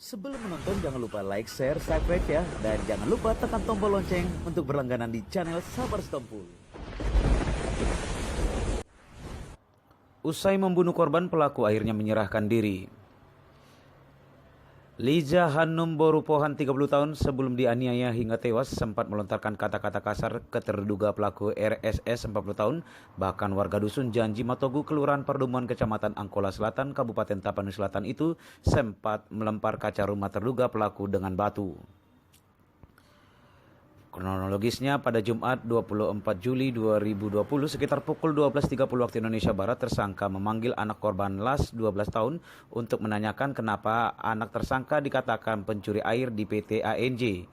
Sebelum menonton jangan lupa like, share, subscribe ya. Dan jangan lupa tekan tombol lonceng untuk berlangganan di channel Sabar Setompul. Usai membunuh korban, pelaku akhirnya menyerahkan diri. Liza Hanum Borupohan 30 tahun sebelum dianiaya hingga tewas sempat melontarkan kata-kata kasar ke terduga pelaku RSS 40 tahun. Bahkan warga dusun Janji Matogu, Kelurahan Perdumuan, Kecamatan Angkola Selatan, Kabupaten Tapanuli Selatan itu sempat melempar kaca rumah terduga pelaku dengan batu. Kronologisnya pada Jumat 24 Juli 2020 sekitar pukul 12.30 waktu Indonesia Barat, tersangka memanggil anak korban Las 12 tahun untuk menanyakan kenapa anak tersangka dikatakan pencuri air di PT ANJ.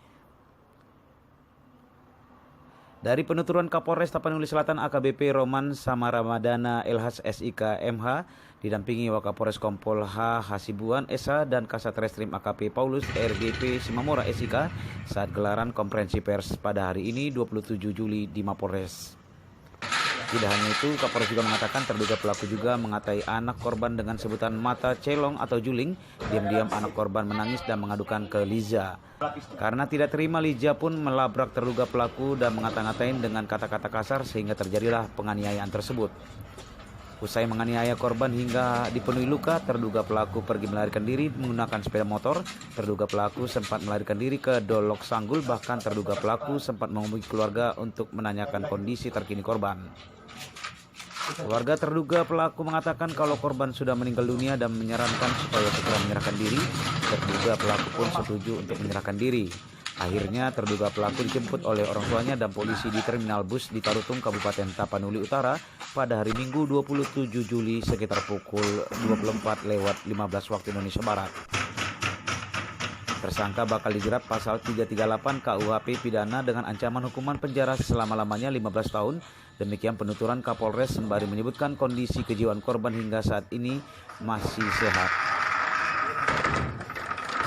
Dari penuturan Kapolres Tapanuli Selatan AKBP Roman Samaramadana LH SIK MH didampingi Wakapolres Kompol H Hasibuan SH dan Kasat Reskrim AKP Paulus RGP Simamora SIK saat gelaran konferensi pers pada hari ini 27 Juli di Mapolres. Tidak hanya itu, Kapolres juga mengatakan terduga pelaku juga mengatai anak korban dengan sebutan mata celong atau juling. Diam-diam anak korban menangis dan mengadukan ke Liza. Karena tidak terima, Liza pun melabrak terduga pelaku dan ngata-ngatain dengan kata-kata kasar sehingga terjadilah penganiayaan tersebut. Usai menganiaya korban hingga dipenuhi luka, terduga pelaku pergi melarikan diri menggunakan sepeda motor. Terduga pelaku sempat melarikan diri ke Dolok Sanggul, bahkan terduga pelaku sempat menghubungi keluarga untuk menanyakan kondisi terkini korban. Keluarga terduga pelaku mengatakan kalau korban sudah meninggal dunia dan menyarankan supaya segera menyerahkan diri. Terduga pelaku pun setuju untuk menyerahkan diri. Akhirnya terduga pelaku dijemput oleh orang tuanya dan polisi di terminal bus di Tarutung, Kabupaten Tapanuli Utara pada hari Minggu 27 Juli sekitar pukul 24:15 waktu Indonesia Barat. Tersangka bakal dijerat pasal 338 KUHP pidana dengan ancaman hukuman penjara selama-lamanya 15 tahun. Demikian penuturan Kapolres sembari menyebutkan kondisi kejiwaan korban hingga saat ini masih sehat.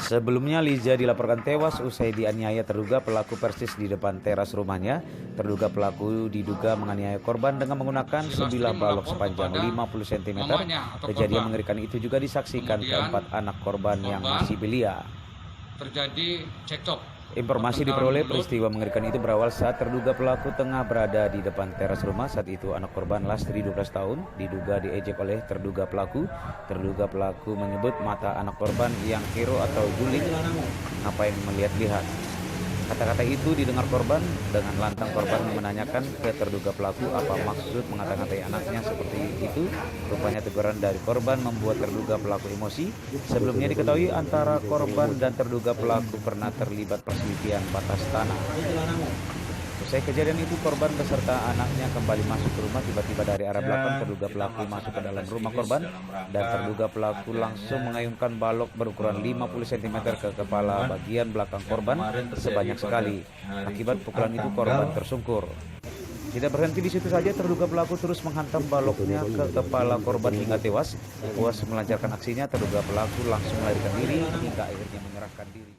Sebelumnya Liza dilaporkan tewas usai dianiaya terduga pelaku persis di depan teras rumahnya. Terduga pelaku diduga menganiaya korban dengan menggunakan sebilah balok sepanjang 50 cm. Kejadian mengerikan itu juga disaksikan keempat anak korban yang masih belia. Terjadi cekcok. Informasi diperoleh peristiwa mengerikan itu berawal saat terduga pelaku tengah berada di depan teras rumah. Saat itu anak korban Lastri 12 tahun diduga diejek oleh terduga pelaku. Terduga pelaku menyebut mata anak korban yang kero atau juling, ngapain melihat-lihat. Kata-kata itu didengar korban. Dengan lantang korban menanyakan ke terduga pelaku apa maksud mengata-ngatai anaknya seperti itu. Rupanya teguran dari korban membuat terduga pelaku emosi. Sebelumnya diketahui antara korban dan terduga pelaku pernah terlibat perselisihan batas tanah. Usai kejadian itu, korban beserta anaknya kembali masuk ke rumah. Tiba-tiba dari arah belakang terduga pelaku masuk ke dalam rumah korban dan terduga pelaku langsung mengayunkan balok berukuran 50 cm ke kepala bagian belakang korban sebanyak sekali. Akibat pukulan itu korban tersungkur. Tidak berhenti di situ saja, terduga pelaku terus menghantam baloknya ke kepala korban hingga tewas. Puas melancarkan aksinya, terduga pelaku langsung melarikan diri hingga akhirnya menyerahkan diri.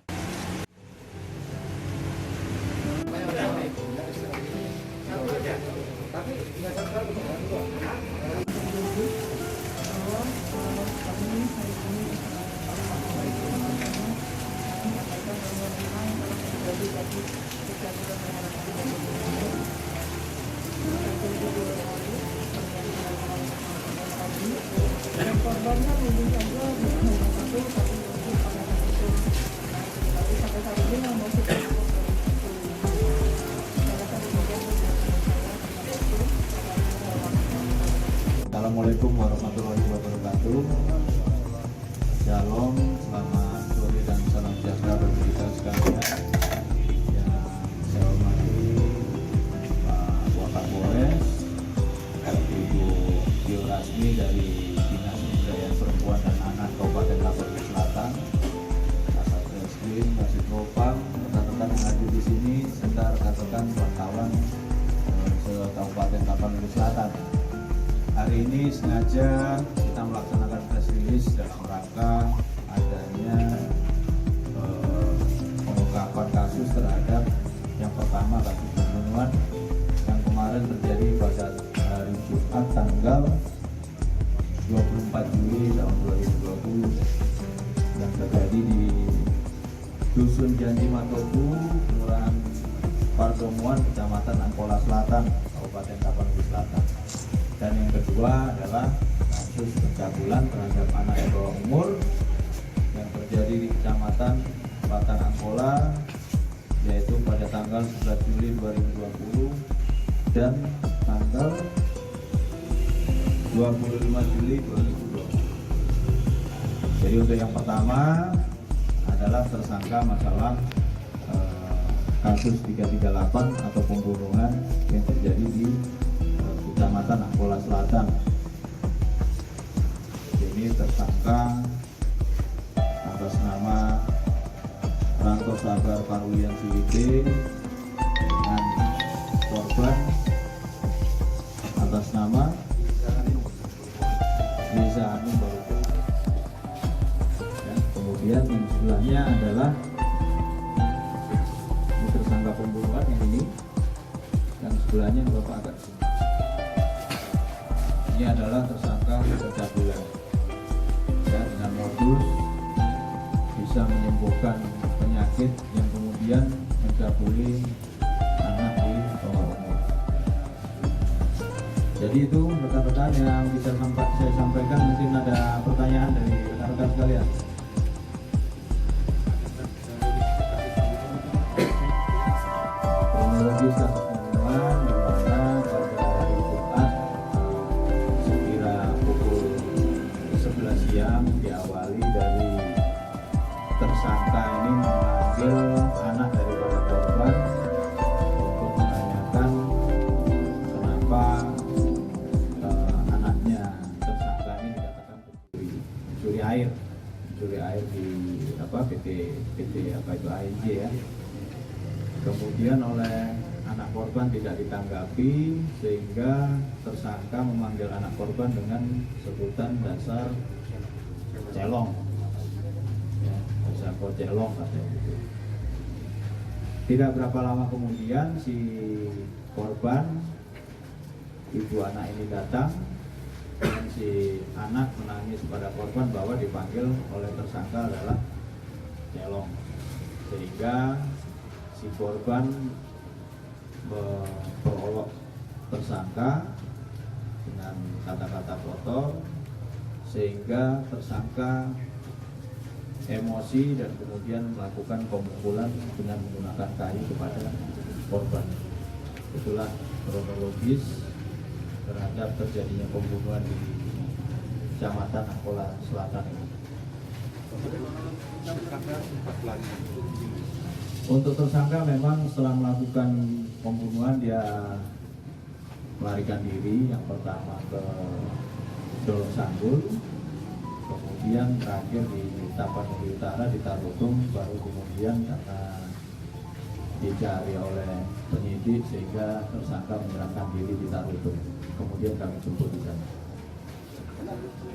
Assalamualaikum warahmatullahi wabarakatuh. Shalom, selamat sore dan salam sejahtera bagi kita sekalian. Yang saya hormati Pak Wakapolres, Ibu Tio Rasmi dari Dinas Pemberdayaan Perempuan dan Anak Kabupaten Tapanuli Selatan, Kasat Reskrim, Kasih Propam, rekan-rekan yang hadir di sini, serta rekan-rekan wartawan se-Kabupaten Tapanuli Selatan. Hari ini sengaja kita melaksanakan press release dalam rangka adanya pengungkapan kasus terhadap yang pertama kasus pembunuhan yang kemarin terjadi pada hari Jumat tanggal Dusun Janji Matobu, Kelurahan Pardomuan, Kecamatan Angkola Selatan, Kabupaten Tapanuli Selatan. Dan yang kedua adalah kasus pencabulan terhadap anak di bawah umur yang terjadi di Kecamatan Batang Angkola, yaitu pada tanggal 11 Juli 2020 dan tanggal 25 Juli 2020. Jadi untuk yang pertama adalah tersangka masalah kasus 338 atau pembunuhan yang terjadi di Kecamatan Angkola Selatan. Ini tersangka atas nama Ranto Sabar Parwian Siwite dengan korban atas nama Riza Hanum Baruko. Kemudian yang sebelahnya adalah ini tersangka pembunuhan yang ini, dan sebelahnya yang Bapak agak sini. Ini adalah tersangka pencabulan ya, dengan modus bisa menyembuhkan penyakit yang kemudian mencabuli anak di bawah umur. Jadi itu rekan-rekan yang bisa saya sampaikan. Mungkin ada pertanyaan dari rekan-rekan sekalian. Kronologis kasus pembunuhan di mana pada hari Jumat sekira pukul 11 siang diawali dari tersangka ini memanggil anak daripada korban untuk menanyakan kenapa anaknya tersangka ini dikatakan mencuri air di PT apa itu AIJ ya. Kemudian oleh anak korban tidak ditanggapi sehingga tersangka memanggil anak korban dengan sebutan dasar celong. Kok celong katanya gitu. Tidak berapa lama kemudian si korban, ibu anak ini datang dan si anak menangis pada korban bahwa dipanggil oleh tersangka adalah celong, sehingga si korban memperolok tersangka dengan kata-kata kotor sehingga tersangka emosi dan kemudian melakukan pemukulan dengan menggunakan kayu kepada korban. Itulah kronologis terhadap terjadinya pembunuhan di Kecamatan Angkola Selatan ini. Untuk tersangka memang setelah melakukan pembunuhan dia melarikan diri, yang pertama ke Dolong Sanggul, kemudian terakhir di Tapanuli Utara di Tarutung, baru kemudian karena dicari oleh penyidik sehingga tersangka menyerahkan diri di Tarutung. Kemudian kami jemput di sana.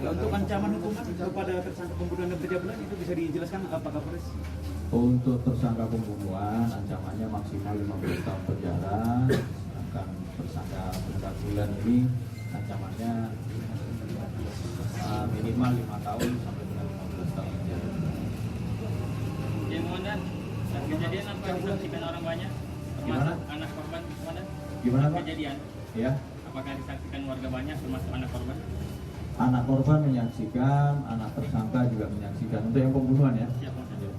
Untuk ancaman hukuman kepada tersangka pembunuhan dan pencabulan itu bisa dijelaskan apa Kapolres? Untuk tersangka pembunuhan ancamannya maksimal 15 tahun penjara, sedangkan tersangka pencabulan ini ancamannya minimal 5 tahun sampai dengan 15 tahun penjara. Yang Komandan, kejadian apa yang disaksikan orang banyak? Termasuk anak korban, Komandan? Gimana Pak? Kejadian? Ya. Apakah disaksikan warga banyak termasuk anak korban? Anak korban menyaksikan, anak tersangka juga menyaksikan. Untuk yang pembunuhan ya. Siap, Komandan.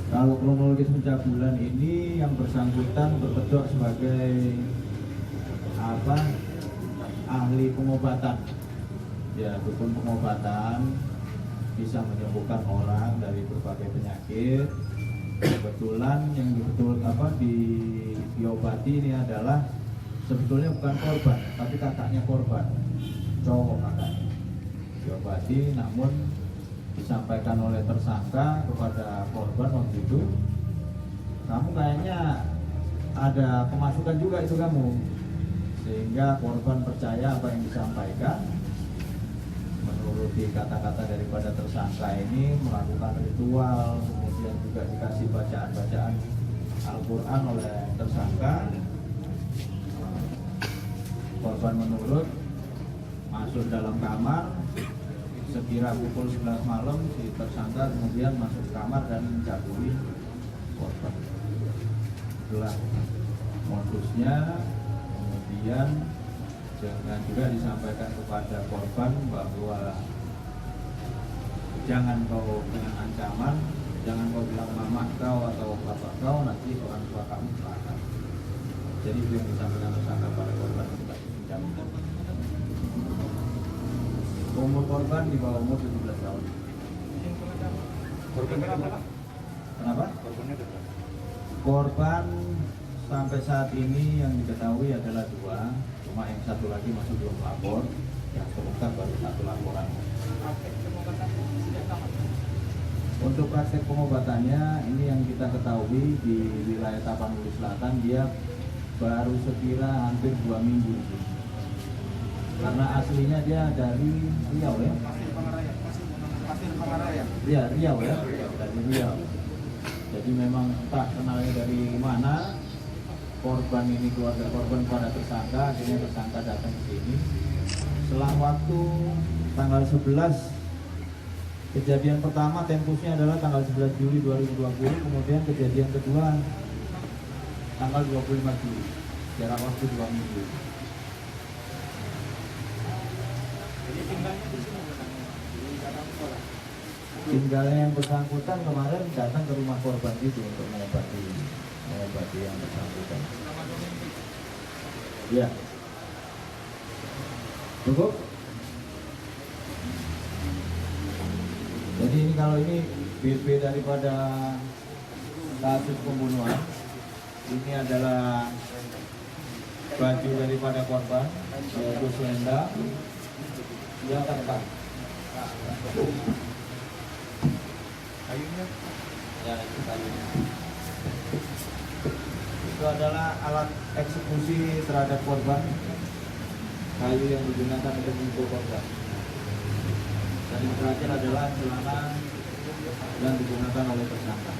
Kalau kronologis pencabulan ini yang bersangkutan berkedok sebagai ahli pengobatan. Ya, dukun pengobatan bisa menyembuhkan orang dari berbagai penyakit. Kebetulan yang diobati ini adalah sebetulnya bukan korban, tapi kakaknya korban, cowok kakaknya. Diobati, namun disampaikan oleh tersangka kepada korban waktu itu, kamu kayaknya ada pemasukan juga itu kamu, sehingga korban percaya apa yang disampaikan. Menuruti kata-kata daripada tersangka ini, melakukan ritual, kemudian juga dikasih bacaan-bacaan Al-Quran oleh tersangka. Korban menurut, masuk dalam kamar, sekira pukul 11 malam si tersangka kemudian masuk ke kamar dan mencabuli korban. Itulah modusnya. Kemudian jangan juga disampaikan kepada korban bahwa jangan kau dengan ancaman, jangan kau bilang mama kau atau bapak kau, nanti orang tua kamu celaka. Jadi itu yang disampaikan tersangka pada korban tidak pencabulan. Umur korban di bawah umur 17 tahun. Korban berapa? Kenapa? Korbannya berapa? Korban sampai saat ini yang diketahui adalah 2, cuma yang satu lagi masih belum lapor, yang terungkap baru 1 laporan. Untuk praktek pengobatannya, ini yang kita ketahui di wilayah Tapanuli Selatan, dia baru sekira hampir 2 minggu. Karena aslinya dia dari Riau ya? Pasir Pangaraya. Iya, Riau ya? Dari Riau. Jadi memang tak kenalnya dari mana, korban ini, keluarga korban pada tersangka, akhirnya tersangka datang ke sini. Selang waktu tanggal 11, kejadian pertama tempusnya adalah tanggal 11 Juli 2020, kemudian kejadian kedua tanggal 25 Juli, jarak waktu 2 minggu. Jadi tinggalnya di sini bukan di dalam sekolah. Tinggalnya yang bersangkutan kemarin datang ke rumah korban itu untuk mengobati yang bersangkutan. Ya. Cukup? Jadi ini kalau ini BP daripada kasus pembunuhan, ini adalah baju daripada korban, yaitu selendang, yang terbang. Kayunya Ya, itu kayunya. Itu adalah alat eksekusi terhadap korban, kayu yang digunakan untuk memukul korban. Dan yang terakhir adalah celana yang digunakan oleh tersangka.